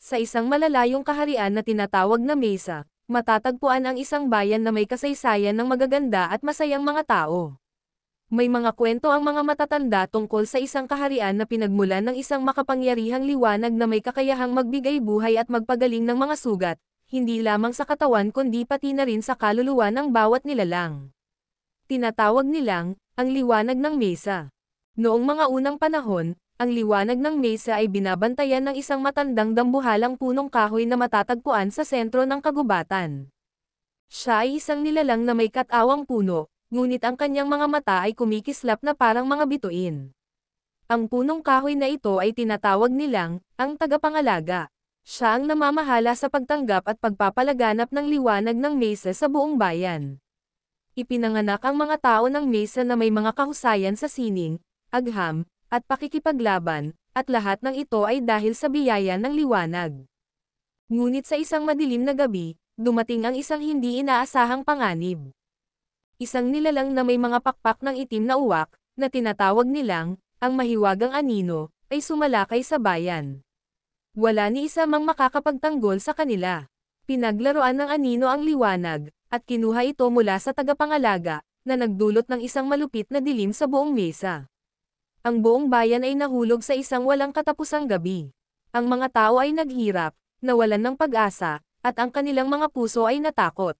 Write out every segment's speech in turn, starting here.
Sa isang malalayong kaharian na tinatawag na Mesa, matatagpuan ang isang bayan na may kasaysayan ng magaganda at masayang mga tao. May mga kwento ang mga matatanda tungkol sa isang kaharian na pinagmulan ng isang makapangyarihang liwanag na may kakayahang magbigay buhay at magpagaling ng mga sugat, hindi lamang sa katawan kundi pati na rin sa kaluluwa ng bawat nilalang. Tinatawag nilang, ang liwanag ng Mesa. Noong mga unang panahon, ang liwanag ng Mesa ay binabantayan ng isang matandang dambuhalang punong kahoy na matatagpuan sa sentro ng kagubatan. Siya ay isang nilalang na may katawang puno, ngunit ang kanyang mga mata ay kumikislap na parang mga bituin. Ang punong kahoy na ito ay tinatawag nilang, ang tagapangalaga. Siya ang namamahala sa pagtanggap at pagpapalaganap ng liwanag ng Mesa sa buong bayan. Ipinanganak ang mga tao ng Mesa na may mga kahusayan sa sining, agham, at pakikipaglaban, at lahat ng ito ay dahil sa biyaya ng liwanag. Ngunit sa isang madilim na gabi, dumating ang isang hindi inaasahang panganib. Isang nilalang na may mga pakpak ng itim na uwak, na tinatawag nilang, ang mahiwagang anino, ay sumalakay sa bayan. Wala ni isa mang makakapagtanggol sa kanila. Pinaglaruan ng anino ang liwanag, at kinuha ito mula sa tagapangalaga, na nagdulot ng isang malupit na dilim sa buong Mesa. Ang buong bayan ay nahulog sa isang walang katapusang gabi. Ang mga tao ay naghirap, nawalan ng pag-asa, at ang kanilang mga puso ay natakot.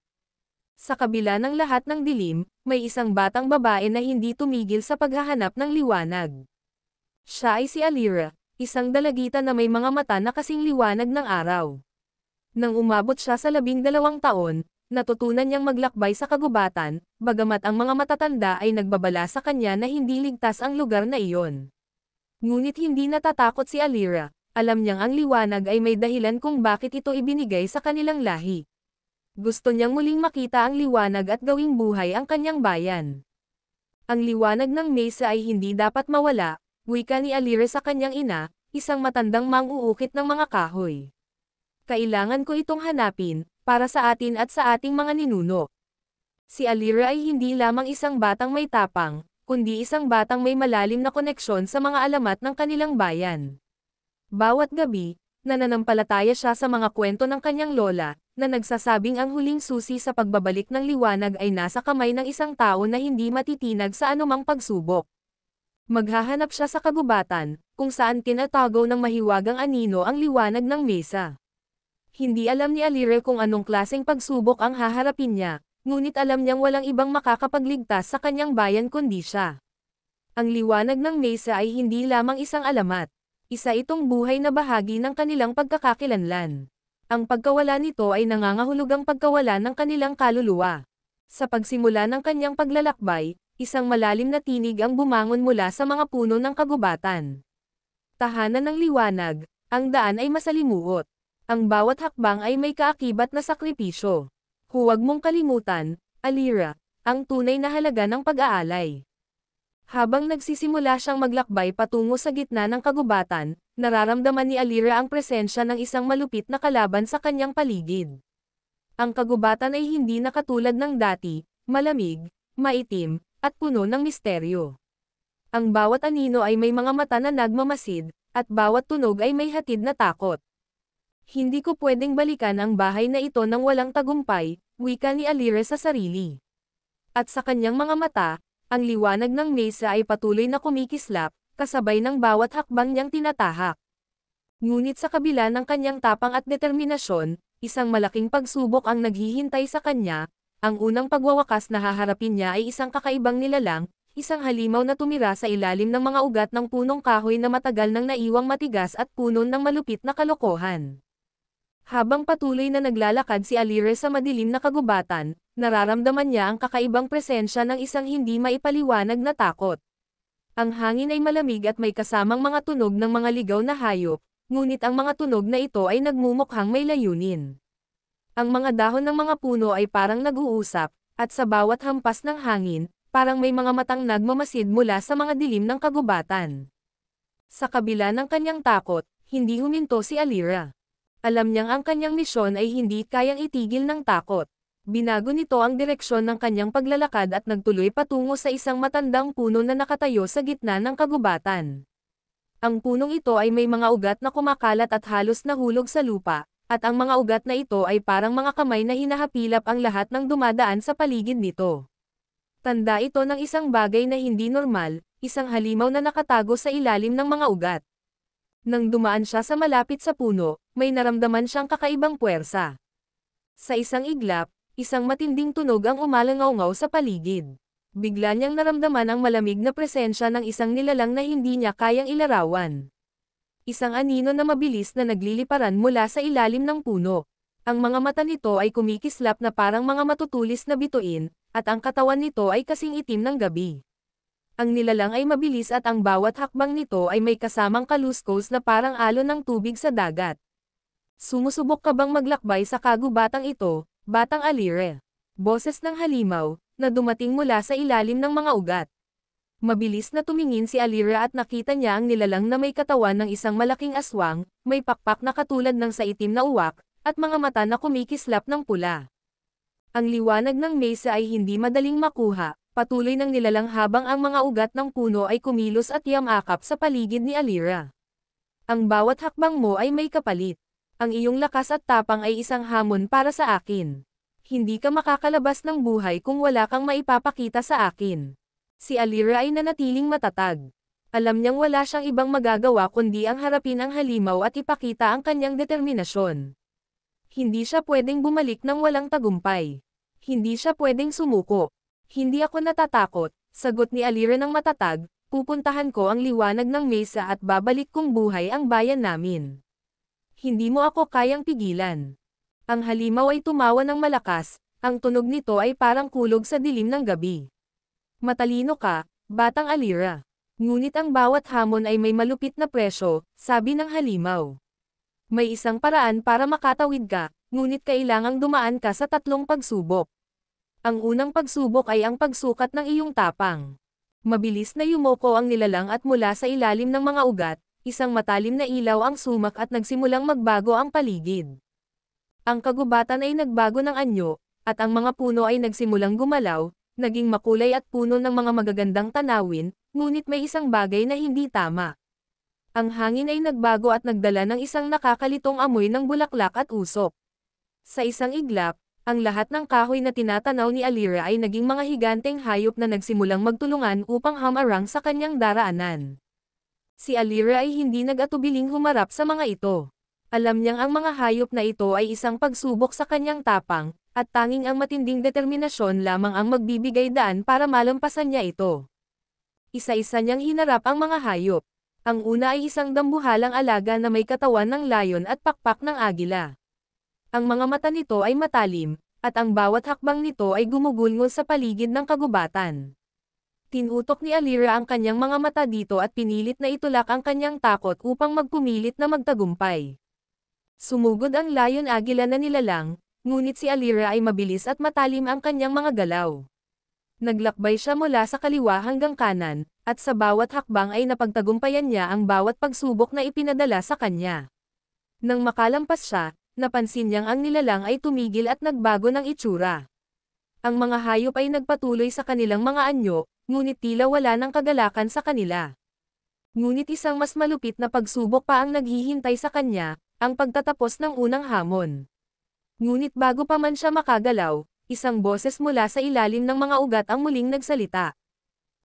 Sa kabila ng lahat ng dilim, may isang batang babae na hindi tumigil sa paghahanap ng liwanag. Siya ay si Alira, isang dalagita na may mga mata na kasing liwanag ng araw. Nang umabot siya sa 12 taon, natutunan niyang maglakbay sa kagubatan, bagamat ang mga matatanda ay nagbabala sa kanya na hindi ligtas ang lugar na iyon. Ngunit hindi natatakot si Alira, alam niyang ang liwanag ay may dahilan kung bakit ito ibinigay sa kanilang lahi. Gusto niyang muling makita ang liwanag at gawing buhay ang kanyang bayan. Ang liwanag ng Mesa ay hindi dapat mawala, wika ni Alira sa kanyang ina, isang matandang mang-uukit ng mga kahoy. Kailangan ko itong hanapin, para sa atin at sa ating mga ninuno. Si Alira ay hindi lamang isang batang may tapang, kundi isang batang may malalim na koneksyon sa mga alamat ng kanilang bayan. Bawat gabi, nananampalataya siya sa mga kwento ng kanyang lola, na nagsasabing ang huling susi sa pagbabalik ng liwanag ay nasa kamay ng isang tao na hindi matitinag sa anumang pagsubok. Maghahanap siya sa kagubatan, kung saan tinatago ng mahiwagang anino ang liwanag ng Mesa. Hindi alam ni Alira kung anong klaseng pagsubok ang haharapin niya, ngunit alam niyang walang ibang makakapagligtas sa kanyang bayan kundi siya. Ang liwanag ng Mesa ay hindi lamang isang alamat. Isa itong buhay na bahagi ng kanilang pagkakakilanlan. Ang pagkawala nito ay nangangahulugang pagkawala ng kanilang kaluluwa. Sa pagsimula ng kanyang paglalakbay, isang malalim na tinig ang bumangon mula sa mga puno ng kagubatan. Tahanan ng liwanag, ang daan ay masalimuot. Ang bawat hakbang ay may kaakibat na sakripisyo. Huwag mong kalimutan, Alira, ang tunay na halaga ng pag-aalay. Habang nagsisimula siyang maglakbay patungo sa gitna ng kagubatan, nararamdaman ni Alira ang presensya ng isang malupit na kalaban sa kanyang paligid. Ang kagubatan ay hindi na katulad ng dati, malamig, maitim, at puno ng misteryo. Ang bawat anino ay may mga mata na nagmamasid, at bawat tunog ay may hatid na takot. Hindi ko pwedeng balikan ang bahay na ito nang walang tagumpay, wika ni Alira sa sarili. At sa kanyang mga mata, ang liwanag ng Mesa ay patuloy na kumikislap, kasabay ng bawat hakbang niyang tinatahak. Ngunit sa kabila ng kanyang tapang at determinasyon, isang malaking pagsubok ang naghihintay sa kanya. Ang unang pagwawakas na haharapin niya ay isang kakaibang nilalang, isang halimaw na tumira sa ilalim ng mga ugat ng punong kahoy na matagal nang naiwang matigas at puno ng malupit na kalokohan. Habang patuloy na naglalakad si Alira sa madilim na kagubatan, nararamdaman niya ang kakaibang presensya ng isang hindi maipaliwanag na takot. Ang hangin ay malamig at may kasamang mga tunog ng mga ligaw na hayop, ngunit ang mga tunog na ito ay nagmumukhang may layunin. Ang mga dahon ng mga puno ay parang nag-uusap, at sa bawat hampas ng hangin, parang may mga matang nagmamasid mula sa mga dilim ng kagubatan. Sa kabila ng kanyang takot, hindi huminto si Alira. Alam niyang ang kanyang misyon ay hindi kayang itigil ng takot. Binago nito ang direksyon ng kanyang paglalakad at nagtuloy patungo sa isang matandang puno na nakatayo sa gitna ng kagubatan. Ang punong ito ay may mga ugat na kumakalat at halos nahulog sa lupa, at ang mga ugat na ito ay parang mga kamay na hinahapilap ang lahat ng dumadaan sa paligid nito. Tanda ito ng isang bagay na hindi normal, isang halimaw na nakatago sa ilalim ng mga ugat. Nang dumaan siya sa malapit sa puno, may naramdaman siyang kakaibang puwersa. Sa isang iglap, isang matinding tunog ang umalangaw-ngaw sa paligid. Bigla niyang naramdaman ang malamig na presensya ng isang nilalang na hindi niya kayang ilarawan. Isang anino na mabilis na nagliliparan mula sa ilalim ng puno. Ang mga mata nito ay kumikislap na parang mga matutulis na bituin, at ang katawan nito ay kasing itim ng gabi. Ang nilalang ay mabilis at ang bawat hakbang nito ay may kasamang kaluskos na parang alon ng tubig sa dagat. Sumusubok ka bang maglakbay sa kagubatang ito, Batang Alire? Boses ng halimaw, na dumating mula sa ilalim ng mga ugat. Mabilis na tumingin si Alira at nakita niya ang nilalang na may katawan ng isang malaking aswang, may pakpak na katulad ng sa itim na uwak, at mga mata na kumikislap ng pula. Ang liwanag ng mesa ay hindi madaling makuha, patuloy ng nilalang habang ang mga ugat ng puno ay kumilos at yamakap sa paligid ni Alira. Ang bawat hakbang mo ay may kapalit. Ang iyong lakas at tapang ay isang hamon para sa akin. Hindi ka makakalabas ng buhay kung wala kang maipapakita sa akin. Si Alira ay nanatiling matatag. Alam niyang wala siyang ibang magagawa kundi ang harapin ang halimaw at ipakita ang kanyang determinasyon. Hindi siya pwedeng bumalik ng walang tagumpay. Hindi siya pwedeng sumuko. Hindi ako natatakot, sagot ni Alira ng matatag, pupuntahan ko ang liwanag ng mesa at babalik kong buhay ang bayan namin. Hindi mo ako kayang pigilan. Ang halimaw ay tumawa ng malakas, ang tunog nito ay parang kulog sa dilim ng gabi. Matalino ka, Batang Alira. Ngunit ang bawat hamon ay may malupit na presyo, sabi ng halimaw. May isang paraan para makatawid ka, ngunit kailangang dumaan ka sa 3 pagsubok. Ang unang pagsubok ay ang pagsukat ng iyong tapang. Mabilis na yumoko ang nilalang at mula sa ilalim ng mga ugat, isang matalim na ilaw ang sumak at nagsimulang magbago ang paligid. Ang kagubatan ay nagbago ng anyo, at ang mga puno ay nagsimulang gumalaw, naging makulay at puno ng mga magagandang tanawin, ngunit may isang bagay na hindi tama. Ang hangin ay nagbago at nagdala ng isang nakakalitong amoy ng bulaklak at usok. Sa isang iglap, ang lahat ng kahoy na tinatanaw ni Alira ay naging mga higanteng hayop na nagsimulang magtulungan upang hamarang sa kanyang daraanan. Si Alira ay hindi nag-atubiling humarap sa mga ito. Alam niyang ang mga hayop na ito ay isang pagsubok sa kanyang tapang, at tanging ang matinding determinasyon lamang ang magbibigay daan para malampasan niya ito. Isa-isa niyang hinarap ang mga hayop. Ang una ay isang dambuhalang alaga na may katawan ng layon at pakpak ng agila. Ang mga mata nito ay matalim, at ang bawat hakbang nito ay gumugulngol sa paligid ng kagubatan. Tinutok ni Alira ang kanyang mga mata dito at pinilit na itulak ang kanyang takot upang magpumilit na magtagumpay. Sumugod ang layon agila na nilalang, ngunit si Alira ay mabilis at matalim ang kanyang mga galaw. Naglakbay siya mula sa kaliwa hanggang kanan, at sa bawat hakbang ay napagtagumpayan niya ang bawat pagsubok na ipinadala sa kanya. Nang makalampas siya, napansin niyang ang nilalang ay tumigil at nagbago ng itsura. Ang mga hayop ay nagpatuloy sa kanilang mga anyo, ngunit tila wala ng kagalakan sa kanila. Ngunit isang mas malupit na pagsubok pa ang naghihintay sa kanya, ang pagtatapos ng unang hamon. Ngunit bago pa man siya makagalaw, isang boses mula sa ilalim ng mga ugat ang muling nagsalita.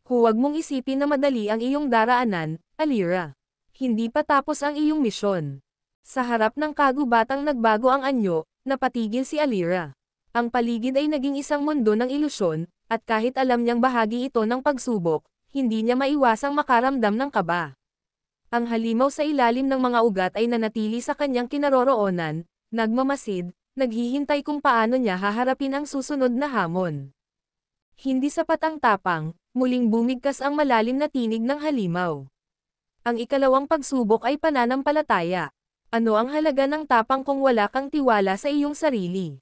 Huwag mong isipin na madali ang iyong daraanan, Alira. Hindi pa tapos ang iyong misyon. Sa harap ng kagubatang nagbago ang anyo, napatigil si Alira. Ang paligid ay naging isang mundo ng ilusyon, at kahit alam niyang bahagi ito ng pagsubok, hindi niya maiwasang makaramdam ng kaba. Ang halimaw sa ilalim ng mga ugat ay nanatili sa kanyang kinaroroonan, nagmamasid, naghihintay kung paano niya haharapin ang susunod na hamon. Hindi sapat ang tapang, muling bumigkas ang malalim na tinig ng halimaw. Ang ikalawang pagsubok ay pananampalataya. Ano ang halaga ng tapang kung wala kang tiwala sa iyong sarili?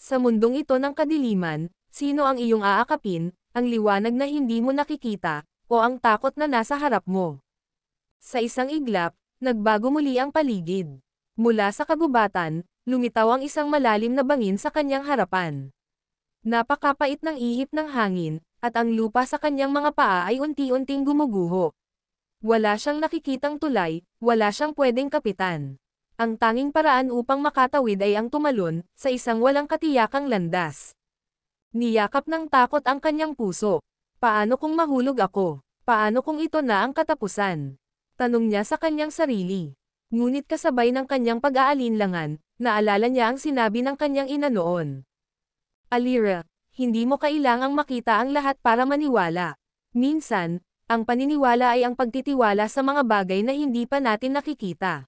Sa mundong ito ng kadiliman, sino ang iyong aakapin, ang liwanag na hindi mo nakikita, o ang takot na nasa harap mo? Sa isang iglap, nagbago muli ang paligid. Mula sa kagubatan, lumitaw ang isang malalim na bangin sa kanyang harapan. Napakapait ng ihip ng hangin, at ang lupa sa kanyang mga paa ay unti-unting gumuguho. Wala siyang nakikitang tulay, wala siyang pwedeng kapitan. Ang tanging paraan upang makatawid ay ang tumalon, sa isang walang katiyakang landas. Niyakap ng takot ang kanyang puso. Paano kung mahulog ako? Paano kung ito na ang katapusan? Tanong niya sa kanyang sarili. Ngunit kasabay ng kanyang pag-aalinlangan, naalala niya ang sinabi ng kanyang ina noon. Alira, hindi mo kailangang makita ang lahat para maniwala. Minsan, ang paniniwala ay ang pagtitiwala sa mga bagay na hindi pa natin nakikita.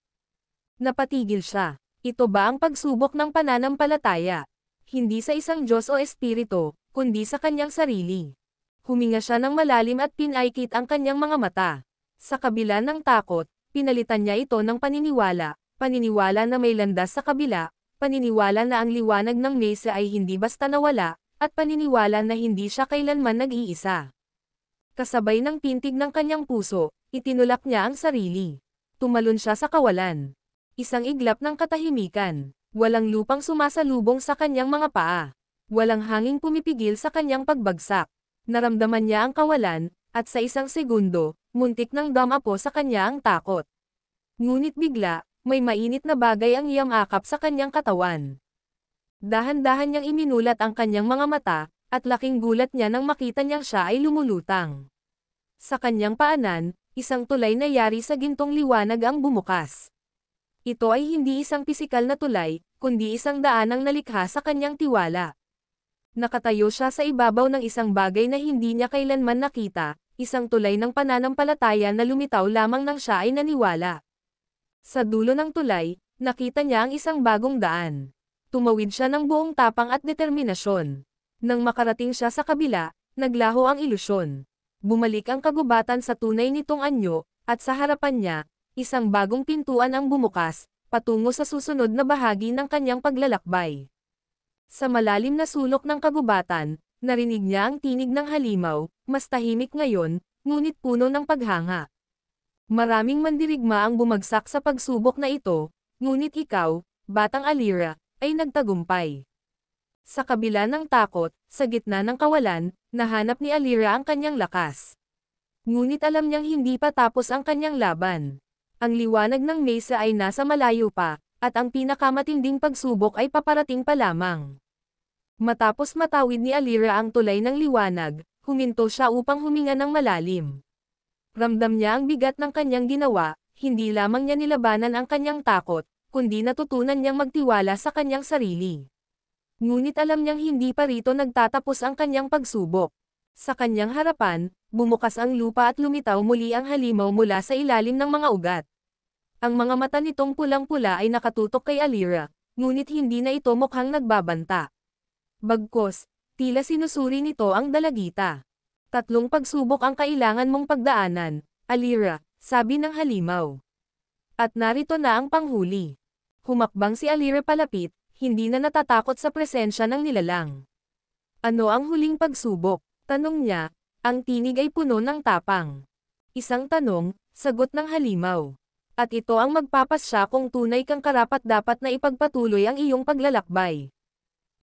Napatigil siya. Ito ba ang pagsubok ng pananampalataya? Hindi sa isang Diyos o Espiritu, kundi sa kanyang sarili. Huminga siya ng malalim at pinaikit ang kanyang mga mata. Sa kabila ng takot, pinalitan niya ito ng paniniwala, paniniwala na may landas sa kabila, paniniwala na ang liwanag ng mesa ay hindi basta nawala, at paniniwala na hindi siya kailanman nag-iisa. Kasabay ng pintig ng kanyang puso, itinulak niya ang sarili. Tumalon siya sa kawalan. Isang iglap ng katahimikan. Walang lupang sumasalubong sa kanyang mga paa. Walang hanging pumipigil sa kanyang pagbagsak. Naramdaman niya ang kawalan, at sa isang segundo, muntik nang damapo sa kanya ang takot. Ngunit bigla, may mainit na bagay ang yamakap sa kanyang katawan. Dahan-dahan niyang iminulat ang kanyang mga mata, at laking gulat niya nang makita niyang siya ay lumulutang. Sa kanyang paanan, isang tulay na yari sa gintong liwanag ang bumukas. Ito ay hindi isang pisikal na tulay, kundi isang daanang nalikha sa kanyang tiwala. Nakatayo siya sa ibabaw ng isang bagay na hindi niya kailanman nakita, isang tulay ng pananampalataya na lumitaw lamang nang siya ay naniwala. Sa dulo ng tulay, nakita niya ang isang bagong daan. Tumawid siya ng buong tapang at determinasyon. Nang makarating siya sa kabila, naglaho ang ilusyon. Bumalik ang kagubatan sa tunay nitong anyo, at sa harapan niya, isang bagong pintuan ang bumukas, patungo sa susunod na bahagi ng kanyang paglalakbay. Sa malalim na sulok ng kagubatan, narinig niya ang tinig ng halimaw, mas tahimik ngayon, ngunit puno ng paghanga. Maraming mandirigma ang bumagsak sa pagsubok na ito, ngunit ikaw, Batang Alira, ay nagtagumpay. Sa kabila ng takot, sa gitna ng kawalan, nahanap ni Alira ang kanyang lakas. Ngunit alam niyang hindi pa tapos ang kanyang laban. Ang liwanag ng mesa ay nasa malayo pa, at ang pinakamatinding pagsubok ay paparating pa lamang. Matapos matawid ni Alira ang tulay ng liwanag, huminto siya upang huminga ng malalim. Ramdam niya ang bigat ng kanyang ginawa, hindi lamang niya nilabanan ang kanyang takot, kundi natutunan niyang magtiwala sa kanyang sarili. Ngunit alam niyang hindi pa rito nagtatapos ang kanyang pagsubok. Sa kanyang harapan, bumukas ang lupa at lumitaw muli ang halimaw mula sa ilalim ng mga ugat. Ang mga mata nitong pulang-pula ay nakatutok kay Alira, ngunit hindi na ito mukhang nagbabanta. Bagkus, tila sinusuri nito ang dalagita. 3 pagsubok ang kailangan mong pagdaanan, Alira, sabi ng halimaw. At narito na ang panghuli. Humakbang si Alira palapit, hindi na natatakot sa presensya ng nilalang. Ano ang huling pagsubok? Tanong niya, ang tinig ay puno ng tapang. Isang tanong, sagot ng halimaw. At ito ang magpapasya kung tunay kang karapat-dapat na ipagpatuloy ang iyong paglalakbay.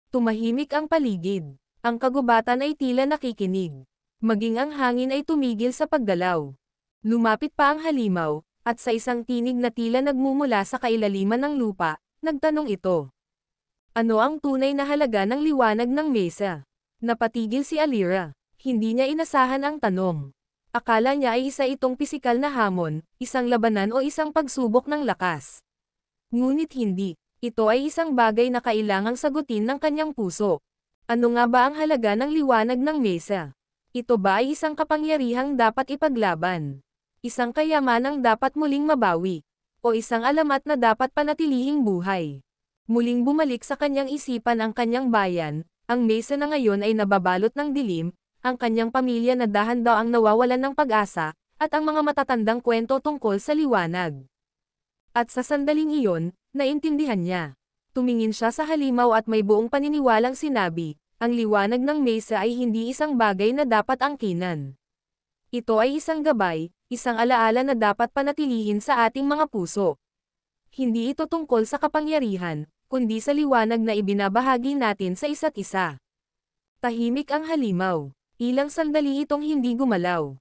Tumahimik ang paligid. Ang kagubatan ay tila nakikinig. Maging ang hangin ay tumigil sa paggalaw. Lumapit pa ang halimaw, at sa isang tinig na tila nagmumula sa kailaliman ng lupa, nagtanong ito. Ano ang tunay na halaga ng liwanag ng mesa? Napatigil si Alira. Hindi niya inasahan ang tanong. Akala niya ay isa itong pisikal na hamon, isang labanan o isang pagsubok ng lakas. Ngunit hindi. Ito ay isang bagay na kailangang sagutin ng kanyang puso. Ano nga ba ang halaga ng liwanag ng mesa? Ito ba ay isang kapangyarihang dapat ipaglaban? Isang kayamanang dapat muling mabawi? O isang alamat na dapat panatilihing buhay? Muling bumalik sa kanyang isipan ang kanyang bayan, ang mesa na ngayon ay nababalot ng dilim, ang kanyang pamilya na dahan-daw ang nawawalan ng pag-asa, at ang mga matatandang kwento tungkol sa liwanag. At sa sandaling iyon, naintindihan niya. Tumingin siya sa halimaw at may buong paniniwalang sinabi, ang liwanag ng mesa ay hindi isang bagay na dapat angkinan. Ito ay isang gabay, isang alaala na dapat panatilihin sa ating mga puso. Hindi ito tungkol sa kapangyarihan, kundi sa liwanag na ibinabahagi natin sa isa't isa. Tahimik ang halimaw. Ilang sandali itong hindi gumalaw.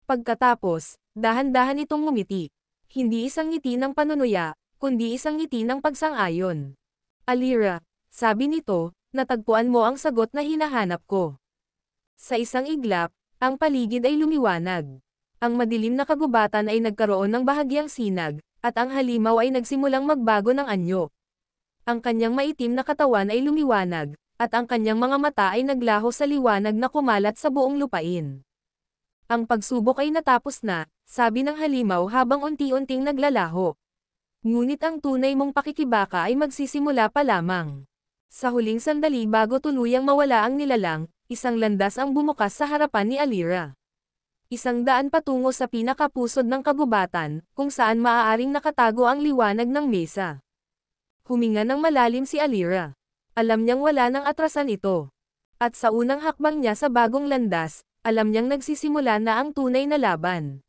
Pagkatapos, Dahan-dahan itong ngumiti. Hindi isang ngiti ng panunuya, kundi isang ngiti ng pagsang-ayon. Alira, sabi nito, natagpuan mo ang sagot na hinahanap ko. Sa isang iglap, ang paligid ay lumiwanag. Ang madilim na kagubatan ay nagkaroon ng bahagyang sinag, at ang halimaw ay nagsimulang magbago ng anyo. Ang kanyang maitim na katawan ay lumiwanag, at ang kanyang mga mata ay naglaho sa liwanag na kumalat sa buong lupain. Ang pagsubok ay natapos na, sabi ng halimaw habang unti-unting naglalaho. Ngunit ang tunay mong pakikibaka ay magsisimula pa lamang. Sa huling sandali bago tuluyang mawala ang nilalang, isang landas ang bumukas sa harapan ni Alira. Isang daan patungo sa pinakapusod ng kagubatan, kung saan maaaring nakatago ang liwanag ng mesa. Huminga ng malalim si Alira. Alam niyang wala nang atrasan ito. At sa unang hakbang niya sa bagong landas, alam niyang nagsisimula na ang tunay na laban.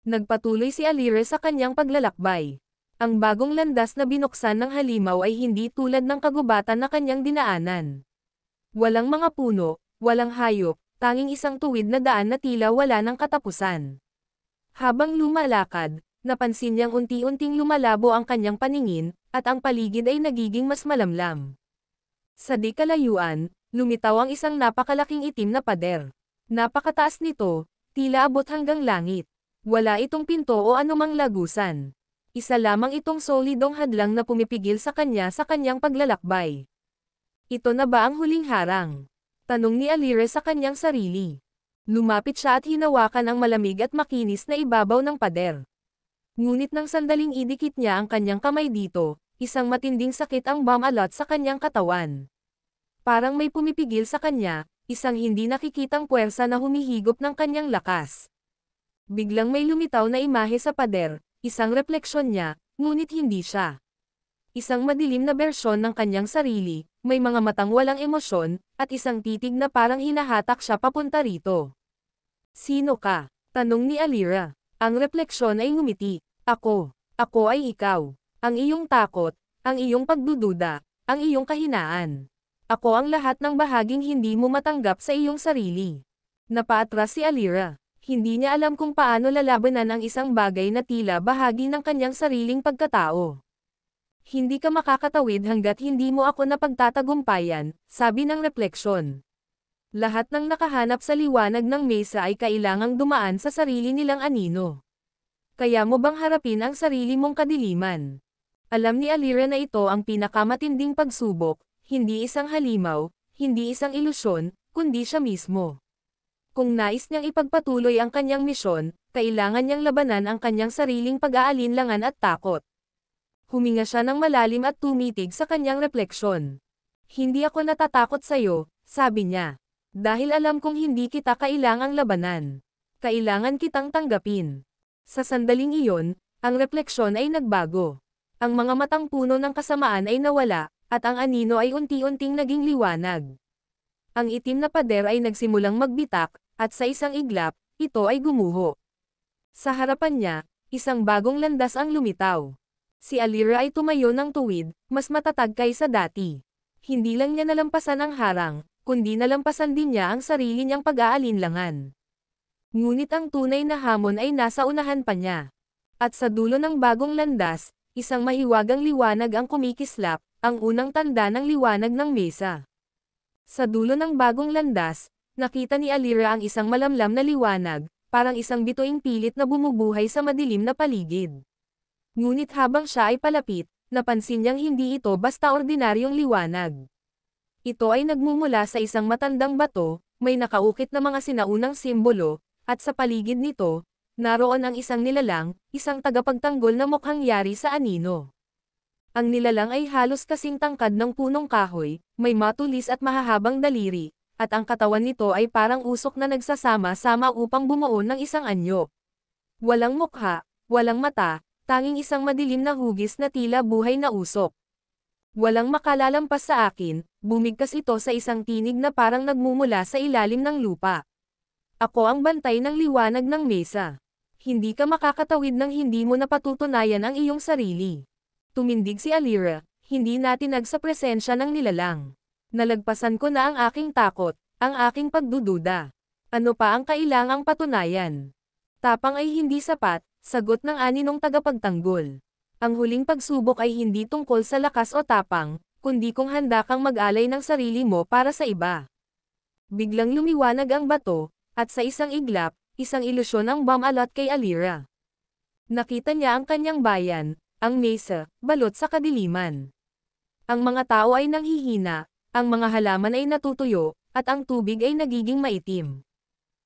Nagpatuloy si Alira sa kanyang paglalakbay. Ang bagong landas na binuksan ng halimaw ay hindi tulad ng kagubatan na kanyang dinaanan. Walang mga puno, walang hayop, tanging isang tuwid na daan na tila wala ng katapusan. Habang lumalakad, napansin niyang unti-unting lumalabo ang kanyang paningin, at ang paligid ay nagiging mas malamlam. Sa di kalayuan, lumitaw ang isang napakalaking itim na pader. Napakataas nito, tila abot hanggang langit. Wala itong pinto o anumang lagusan. Isa lamang itong solidong hadlang na pumipigil sa kanyang paglalakbay. Ito na ba ang huling harang? Tanong ni Alira sa kanyang sarili. Lumapit siya at hinawakan ang malamig at makinis na ibabaw ng pader. Ngunit nang sandaling idikit niya ang kanyang kamay dito, isang matinding sakit ang bumalot sa kanyang katawan. Parang may pumipigil sa kanya, isang hindi nakikitang puwersa na humihigop ng kanyang lakas. Biglang may lumitaw na imahe sa pader, isang refleksyon niya, ngunit hindi siya. Isang madilim na bersyon ng kanyang sarili, may mga matang walang emosyon, at isang titig na parang hinahatak siya papunta rito. Sino ka? Tanong ni Alira. Ang refleksyon ay ngumiti. Ako ay ikaw. Ang iyong takot, ang iyong pagdududa, ang iyong kahinaan. Ako ang lahat ng bahaging hindi mo matanggap sa iyong sarili. Napaatras si Alira. Hindi niya alam kung paano lalabanan ang isang bagay na tila bahagi ng kanyang sariling pagkatao. Hindi ka makakatawid hanggat hindi mo ako napagtatagumpayan, sabi ng refleksyon. Lahat ng nakahanap sa liwanag ng mesa ay kailangang dumaan sa sarili nilang anino. Kaya mo bang harapin ang sarili mong kadiliman? Alam ni Alira na ito ang pinakamatinding pagsubok, hindi isang halimaw, hindi isang ilusyon, kundi siya mismo. Kung nais niyang ipagpatuloy ang kanyang misyon, kailangan niyang labanan ang kanyang sariling pag-aalinlangan at takot. Huminga siya ng malalim at tumitig sa kanyang refleksyon. Hindi ako natatakot sa'yo, sabi niya. Dahil alam kong hindi kita kailangang labanan. Kailangan kitang tanggapin. Sa sandaling iyon, ang refleksyon ay nagbago. Ang mga matang puno ng kasamaan ay nawala, at ang anino ay unti-unting naging liwanag. Ang itim na pader ay nagsimulang magbitak, at sa isang iglap, ito ay gumuho. Sa harapan niya, isang bagong landas ang lumitaw. Si Alira ay tumayo ng tuwid, mas matatag kaysa dati. Hindi lang niya nalampasan ang harang, kundi nalampasan din niya ang sarili niyang pag-aalinlangan. Ngunit ang tunay na hamon ay nasa unahan pa niya. At sa dulo ng bagong landas, isang mahiwagang liwanag ang kumikislap, ang unang tanda ng liwanag ng mesa. Sa dulo ng bagong landas, nakita ni Alira ang isang malamlam na liwanag, parang isang bituing pilit na bumubuhay sa madilim na paligid. Ngunit habang siya ay palapit, napansin niyang hindi ito basta ordinaryong liwanag. Ito ay nagmumula sa isang matandang bato, may nakaukit na mga sinaunang simbolo, at sa paligid nito, naroon ang isang nilalang, isang tagapagtanggol na mukhang yari sa anino. Ang nilalang ay halos kasing tangkad ng punong kahoy, may matulis at mahahabang daliri, at ang katawan nito ay parang usok na nagsasama-sama upang bumuo ng isang anyo. Walang mukha, walang mata, tanging isang madilim na hugis na tila buhay na usok. Walang makalalampas sa akin, bumigkas ito sa isang tinig na parang nagmumula sa ilalim ng lupa. Ako ang bantay ng liwanag ng mesa. Hindi ka makakatawid nang hindi mo napatutunayan ang iyong sarili. Tumindig si Alira, hindi natinag sa presensya ng nilalang. Nalagpasan ko na ang aking takot, ang aking pagdududa. Ano pa ang kailangang patunayan? Tapang ay hindi sapat, sagot ng aninong tagapagtanggol. Ang huling pagsubok ay hindi tungkol sa lakas o tapang, kundi kung handa kang mag-alay ng sarili mo para sa iba. Biglang lumiwanag ang bato, at sa isang iglap, isang ilusyon ang bumalot kay Alira. Nakita niya ang kanyang bayan, ang mesa, balot sa kadiliman. Ang mga tao ay nanghihina, ang mga halaman ay natutuyo, at ang tubig ay nagiging maitim.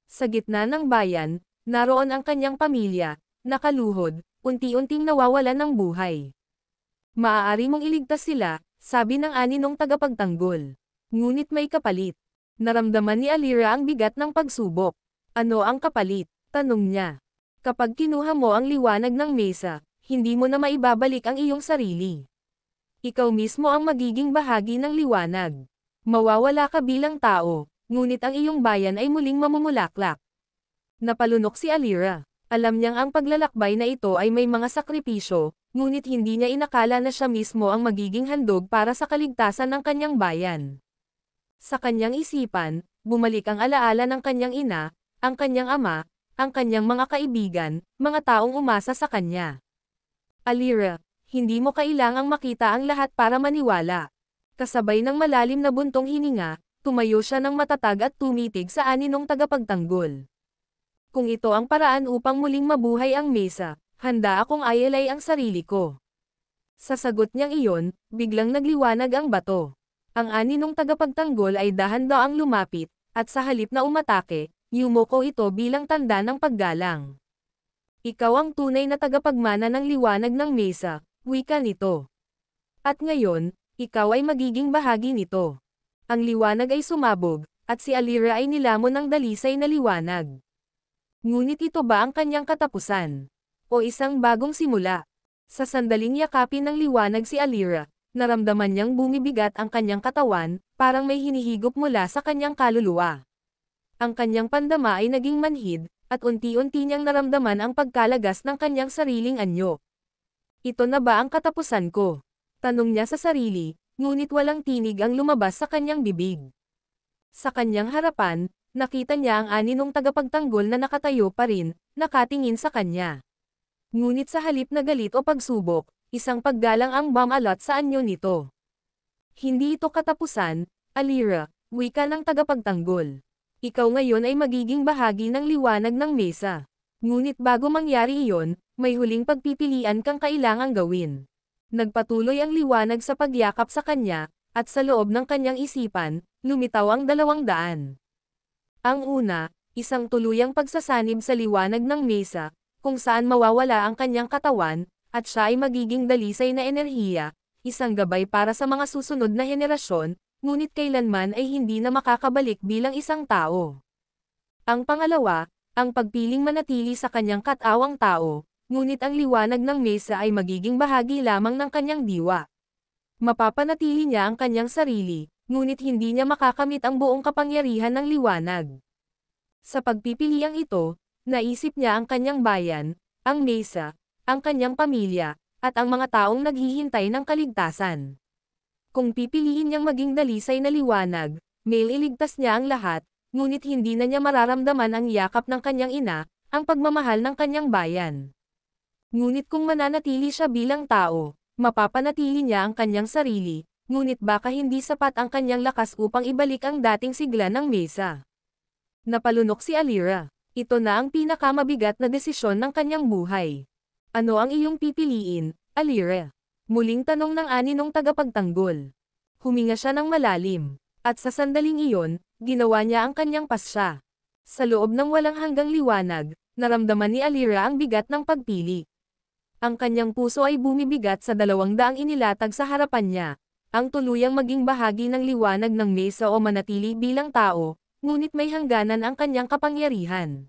Sa gitna ng bayan, naroon ang kanyang pamilya, nakaluhod, unti-unting nawawalan ng buhay. Maaari mong iligtas sila, sabi ng aninong tagapagtanggol. Ngunit may kapalit. Naramdaman ni Alira ang bigat ng pagsubok. Ano ang kapalit? Tanong niya. Kapag kinuha mo ang liwanag ng mesa, hindi mo na maibabalik ang iyong sarili. Ikaw mismo ang magiging bahagi ng liwanag. Mawawala ka bilang tao, ngunit ang iyong bayan ay muling mamumulaklak. Napalunok si Alira. Alam niyang ang paglalakbay na ito ay may mga sakripisyo, ngunit hindi niya inakala na siya mismo ang magiging handog para sa kaligtasan ng kanyang bayan. Sa kanyang isipan, bumalik ang alaala ng kanyang ina, ang kanyang ama, ang kanyang mga kaibigan, mga taong umasa sa kanya. Alira, hindi mo kailangang makita ang lahat para maniwala. Kasabay ng malalim na buntong hininga, tumayo siya ng matatag at tumitig sa aninong tagapagtanggol. Kung ito ang paraan upang muling mabuhay ang mesa, handa akong ialay ang sarili ko. Sa sagot niyang iyon, biglang nagliwanag ang bato. Ang aninong tagapagtanggol ay dahan-daang lumapit, at sa halip na umatake, yumoko ito bilang tanda ng paggalang. Ikaw ang tunay na tagapagmana ng liwanag ng mesa, wika nito. At ngayon, ikaw ay magiging bahagi nito. Ang liwanag ay sumabog, at si Alira ay nilamon ng dalisay na liwanag. Ngunit ito ba ang kanyang katapusan? O isang bagong simula? Sa sandaling yakapin ng liwanag si Alira, naramdaman niyang bumibigat ang kanyang katawan, parang may hinihigop mula sa kanyang kaluluwa. Ang kanyang pandama ay naging manhid, at unti-unti niyang naramdaman ang pagkalagas ng kanyang sariling anyo. Ito na ba ang katapusan ko? Tanong niya sa sarili, ngunit walang tinig ang lumabas sa kanyang bibig. Sa kanyang harapan, nakita niya ang aninong tagapagtanggol na nakatayo pa rin, nakatingin sa kanya. Ngunit sa halip na galit o pagsubok, isang paggalang ang bumalot sa anyo nito. Hindi ito katapusan, Alira, wika ng tagapagtanggol. Ikaw ngayon ay magiging bahagi ng liwanag ng mesa. Ngunit bago mangyari iyon, may huling pagpipilian kang kailangang gawin. Nagpatuloy ang liwanag sa pagyakap sa kanya, at sa loob ng kanyang isipan, lumitaw ang 200. Ang una, isang tuluyang pagsasanib sa liwanag ng mesa, kung saan mawawala ang kanyang katawan, at siya ay magiging dalisay na enerhiya, isang gabay para sa mga susunod na henerasyon, ngunit kailanman ay hindi na makakabalik bilang isang tao. Ang pangalawa, ang pagpiling manatili sa kanyang katawang tao, ngunit ang liwanag ng mesa ay magiging bahagi lamang ng kanyang diwa. Mapapanatili niya ang kanyang sarili, ngunit hindi niya makakamit ang buong kapangyarihan ng liwanag. Sa pagpipiliang ito, naisip niya ang kanyang bayan, ang mesa, ang kanyang pamilya, at ang mga taong naghihintay ng kaligtasan. Kung pipiliin niyang maging dalisay na liwanag, mailigtas niya ang lahat, ngunit hindi na niya mararamdaman ang yakap ng kanyang ina, ang pagmamahal ng kanyang bayan. Ngunit kung mananatili siya bilang tao, mapapanatili niya ang kanyang sarili, ngunit baka hindi sapat ang kanyang lakas upang ibalik ang dating sigla ng mesa. Napalunok si Alira. Ito na ang pinakamabigat na desisyon ng kanyang buhay. Ano ang iyong pipiliin, Alira? Muling tanong ng aninong tagapagtanggol. Huminga siya ng malalim, at sa sandaling iyon, ginawa niya ang kanyang pasya. Sa loob ng walang hanggang liwanag, naramdaman ni Alira ang bigat ng pagpili. Ang kanyang puso ay bumibigat sa 200 inilatag sa harapan niya, ang tuluyang maging bahagi ng liwanag ng mesa o manatili bilang tao, ngunit may hangganan ang kanyang kapangyarihan.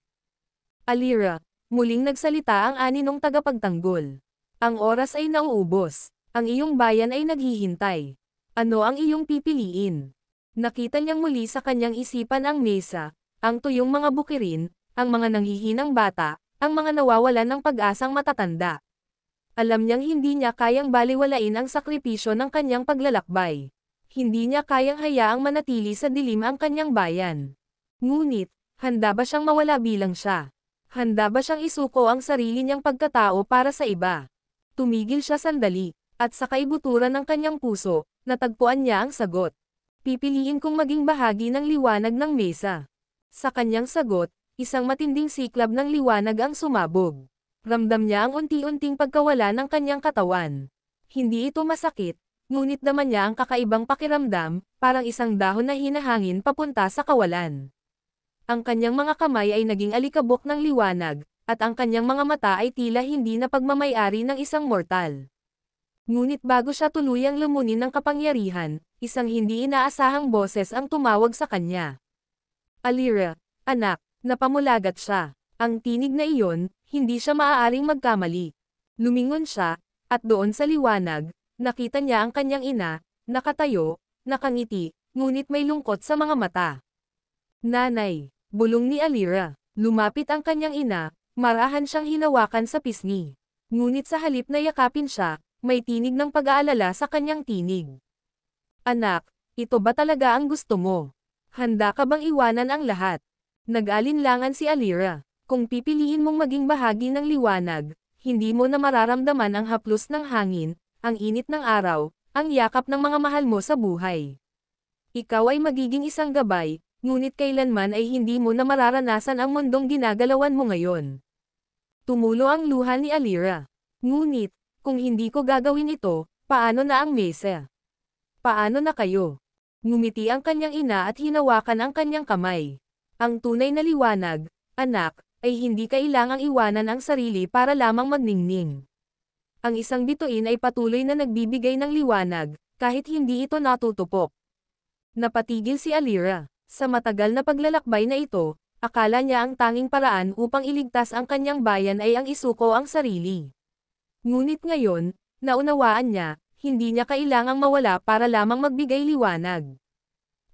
Alira, muling nagsalita ang aninong tagapagtanggol. Ang oras ay nauubos. Ang iyong bayan ay naghihintay. Ano ang iyong pipiliin? Nakita niyang muli sa kanyang isipan ang mesa, ang tuyong mga bukirin, ang mga nanghihinang bata, ang mga nawawalan ng pag-asang matatanda. Alam niyang hindi niya kayang baliwalain ang sakripisyo ng kanyang paglalakbay. Hindi niya kayang hayaang manatili sa dilim ang kanyang bayan. Ngunit, handa ba siyang mawala bilang siya? Handa ba siyang isuko ang sarili niyang pagkatao para sa iba? Tumigil siya sandali, at sa kaibuturan ng kanyang puso, natagpuan niya ang sagot. Pipiliin kong maging bahagi ng liwanag ng mesa. Sa kanyang sagot, isang matinding siklab ng liwanag ang sumabog. Ramdam niya ang unti-unting pagkawala ng kanyang katawan. Hindi ito masakit, ngunit naman niya ang kakaibang pakiramdam, parang isang dahon na hinahangin papunta sa kawalan. Ang kanyang mga kamay ay naging alikabok ng liwanag, at ang kanyang mga mata ay tila hindi na pagmamayari ng isang mortal. Ngunit bago siya tuluyang lumunin ng kapangyarihan, isang hindi inaasahang boses ang tumawag sa kanya. Alira, anak, napamulagat siya. Ang tinig na iyon, hindi siya maaaring magkamali. Lumingon siya, at doon sa liwanag, nakita niya ang kanyang ina, nakatayo, nakangiti, ngunit may lungkot sa mga mata. Nanay, bulong ni Alira. Lumapit ang kanyang ina, marahan siyang hinawakan sa pisngi. Ngunit sa halip na yakapin siya, may tinig ng pag-aalala sa kanyang tinig. Anak, ito ba talaga ang gusto mo? Handa ka bang iwanan ang lahat? Nag-alinlangan si Alira. Kung pipiliin mong maging bahagi ng liwanag, hindi mo na mararamdaman ang haplos ng hangin, ang init ng araw, ang yakap ng mga mahal mo sa buhay. Ikaw ay magiging isang gabay, ngunit kailanman ay hindi mo na mararanasan ang mundong ginagalawan mo ngayon. Tumulo ang luha ni Alira. Ngunit, kung hindi ko gagawin ito, paano na ang mesa? Paano na kayo? Ngumiti ang kanyang ina at hinawakan ang kanyang kamay. Ang tunay na liwanag, anak, ay hindi kailangang iwanan ang sarili para lamang magningning. Ang isang bituin ay patuloy na nagbibigay ng liwanag, kahit hindi ito natutupok. Napatigil si Alira. Sa matagal na paglalakbay na ito, akala niya ang tanging paraan upang iligtas ang kanyang bayan ay ang isuko ang sarili. Ngunit ngayon, naunawaan niya, hindi niya kailangang mawala para lamang magbigay liwanag.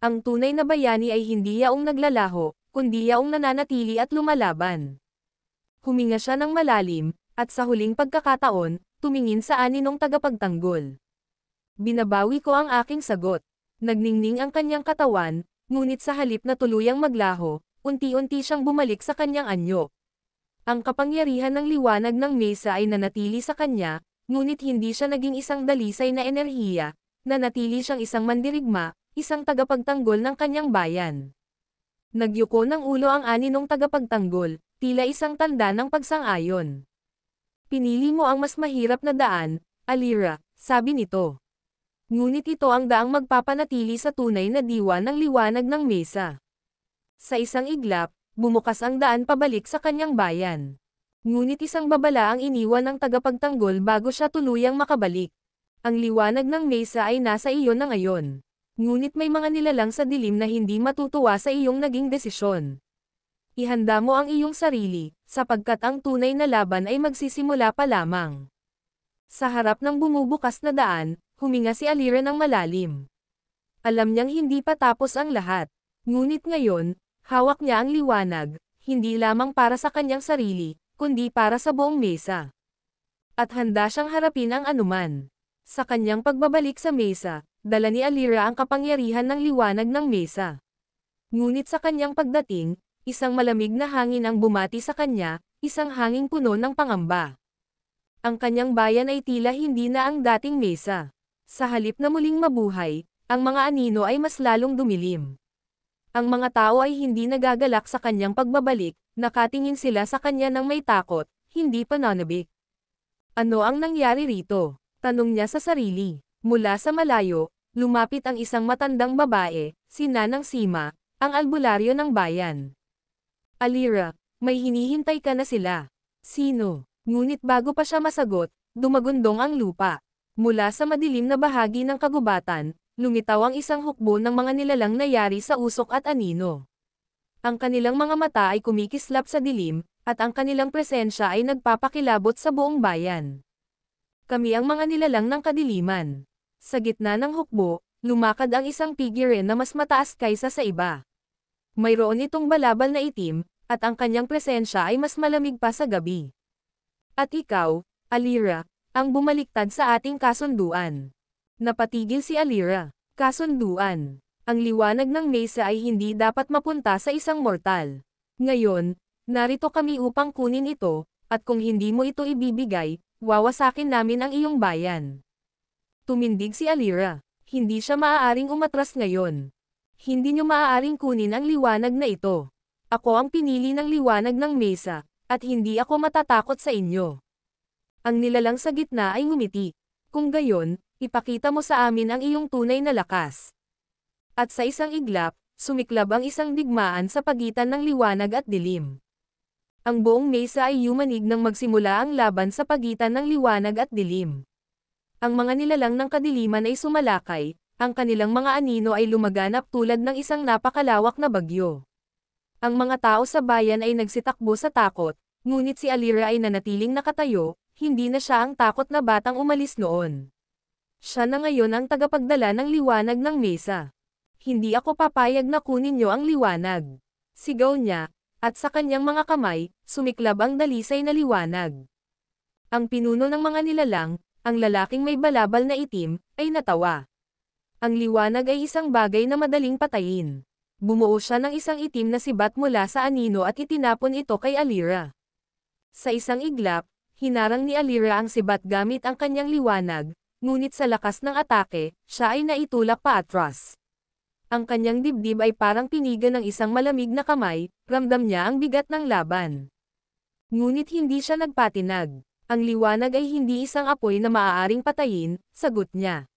Ang tunay na bayani ay hindi yaong naglalaho, kundi yaong nananatili at lumalaban. Huminga siya ng malalim, at sa huling pagkakataon, tumingin sa aninong tagapagtanggol. Binabawi ko ang aking sagot. Nagningning ang kanyang katawan, ngunit sa halip na tuluyang maglaho, unti-unti siyang bumalik sa kanyang anyo. Ang kapangyarihan ng liwanag ng mesa ay nanatili sa kanya, ngunit hindi siya naging isang dalisay na enerhiya, nanatili siyang isang mandirigma, isang tagapagtanggol ng kanyang bayan. Nagyuko ng ulo ang aninong tagapagtanggol, tila isang tanda ng pagsang-ayon. Pinili mo ang mas mahirap na daan, Alira, sabi nito. Ngunit ito ang daang magpapanatili sa tunay na diwa ng liwanag ng mesa. Sa isang iglap, bumukas ang daan pabalik sa kanyang bayan. Ngunit isang babala ang iniwan ng tagapagtanggol bago siya tuluyang makabalik. Ang liwanag ng mesa ay nasa iyo na ngayon. Ngunit may mga nilalang sa dilim na hindi matutuwa sa iyong naging desisyon. Ihanda mo ang iyong sarili, sapagkat ang tunay na laban ay magsisimula pa lamang. Sa harap ng bumubukas na daan, huminga si Alira ng malalim. Alam niyang hindi pa tapos ang lahat. Ngunit ngayon, hawak niya ang liwanag, hindi lamang para sa kanyang sarili, kundi para sa buong mesa. At handa siyang harapin ang anuman. Sa kanyang pagbabalik sa mesa, dala ni Alira ang kapangyarihan ng liwanag ng mesa. Ngunit sa kanyang pagdating, isang malamig na hangin ang bumati sa kanya, isang hanging puno ng pangamba. Ang kanyang bayan ay tila hindi na ang dating mesa. Sa halip na muling mabuhay, ang mga anino ay mas lalong dumilim. Ang mga tao ay hindi nagagalak sa kanyang pagbabalik, nakatingin sila sa kanya ng may takot, hindi pananabik. Ano ang nangyari rito? Tanong niya sa sarili. Mula sa malayo, lumapit ang isang matandang babae, si Nanang Sima, ang albularyo ng bayan. Alira, may hinihintay ka na sila. Sino? Ngunit bago pa siya masagot, dumagundong ang lupa. Mula sa madilim na bahagi ng kagubatan, lumitaw ang isang hukbo ng mga nilalang na yari sa usok at anino. Ang kanilang mga mata ay kumikislap sa dilim, at ang kanilang presensya ay nagpapakilabot sa buong bayan. Kami ang mga nilalang ng kadiliman. Sa gitna ng hukbo, lumakad ang isang figure na mas mataas kaysa sa iba. Mayroon itong balabal na itim, at ang kanyang presensya ay mas malamig pa sa gabi. At ikaw, Alira, ang bumaliktad sa ating kasunduan. Napatigil si Alira. Kasunduan. Ang liwanag ng mesa ay hindi dapat mapunta sa isang mortal. Ngayon, Narito kami upang kunin ito, at kung hindi mo ito ibibigay, wawasakin namin ang iyong bayan. Tumindig si Alira. Hindi siya maaaring umatras ngayon. Hindi niyo maaaring kunin ang liwanag na ito. Ako ang pinili ng liwanag ng mesa, at hindi ako matatakot sa inyo. Ang nilalang sa gitna ay ngumiti. Kung gayon, ipakita mo sa amin ang iyong tunay na lakas. At sa isang iglap, sumiklab ang isang digmaan sa pagitan ng liwanag at dilim. Ang buong mesa ay yumanig nang magsimula ang laban sa pagitan ng liwanag at dilim. Ang mga nilalang ng kadiliman ay sumalakay, ang kanilang mga anino ay lumaganap tulad ng isang napakalawak na bagyo. Ang mga tao sa bayan ay nagsitakbo sa takot, ngunit si Alira ay nanatiling nakatayo, hindi na siya ang takot na batang umalis noon. Siya na ngayon ang tagapagdala ng liwanag ng mesa. Hindi ako papayag na kunin niyo ang liwanag. Sigaw niya, at sa kanyang mga kamay, sumiklab ang dalisay na liwanag. Ang pinuno ng mga nilalang, ang lalaking may balabal na itim, ay natawa. Ang liwanag ay isang bagay na madaling patayin. Bumuo siya ng isang itim na sibat mula sa anino at itinapon ito kay Alira. Sa isang iglap, hinarang ni Alira ang sibat gamit ang kanyang liwanag, ngunit sa lakas ng atake, siya ay naitulak pa atras. Ang kanyang dibdib ay parang pinigan ng isang malamig na kamay, ramdam niya ang bigat ng laban. Ngunit hindi siya nagpatinag. Ang liwanag ay hindi isang apoy na maaaring patayin, sagot niya.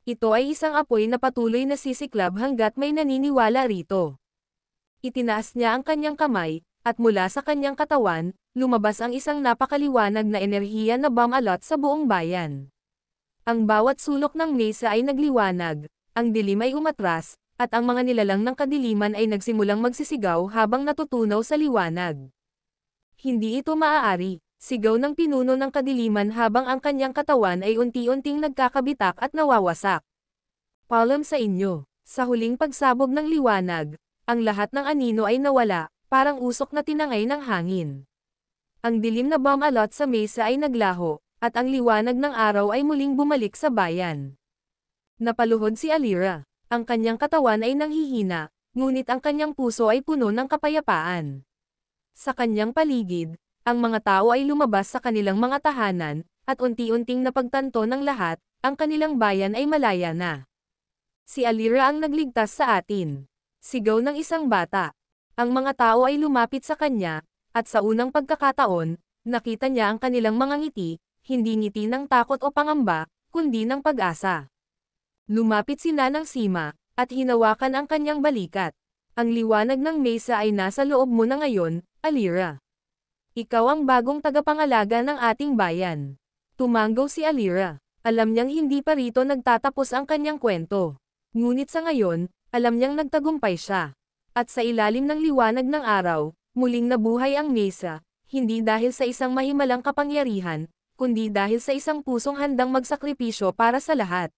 Ito ay isang apoy na patuloy na sisiklab hanggat may naniniwala rito. Itinaas niya ang kanyang kamay, at mula sa kanyang katawan, lumabas ang isang napakaliwanag na enerhiya na bumalot sa buong bayan. Ang bawat sulok ng mesa ay nagliwanag, ang dilim ay umatras, at ang mga nilalang ng kadiliman ay nagsimulang magsisigaw habang natutunaw sa liwanag. Hindi ito maaari, sigaw ng pinuno ng kadiliman habang ang kanyang katawan ay unti-unting nagkakabitak at nawawasak. Paalam sa inyo, sa huling pagsabog ng liwanag, ang lahat ng anino ay nawala, parang usok na tinangay ng hangin. Ang dilim na bumalot sa mesa ay naglaho, at ang liwanag ng araw ay muling bumalik sa bayan. Napaluhod si Alira. Ang kanyang katawan ay nanghihina, ngunit ang kanyang puso ay puno ng kapayapaan. Sa kanyang paligid, ang mga tao ay lumabas sa kanilang mga tahanan, at unti-unting napagtanto ng lahat, ang kanilang bayan ay malaya na. Si Alira ang nagligtas sa atin. Sigaw ng isang bata. Ang mga tao ay lumapit sa kanya, at sa unang pagkakataon, nakita niya ang kanilang mga ngiti, hindi ngiti ng takot o pangamba, kundi ng pag-asa. Lumapit si Nanang Sima, at hinawakan ang kanyang balikat. Ang liwanag ng mesa ay nasa loob mo na ngayon, Alira. Ikaw ang bagong tagapangalaga ng ating bayan. Tumanggaw si Alira. Alam niyang hindi pa rito nagtatapos ang kanyang kwento. Ngunit sa ngayon, alam niyang nagtagumpay siya. At sa ilalim ng liwanag ng araw, muling nabuhay ang mesa, hindi dahil sa isang mahimalang kapangyarihan, kundi dahil sa isang pusong handang magsakripisyo para sa lahat.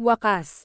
Wakas.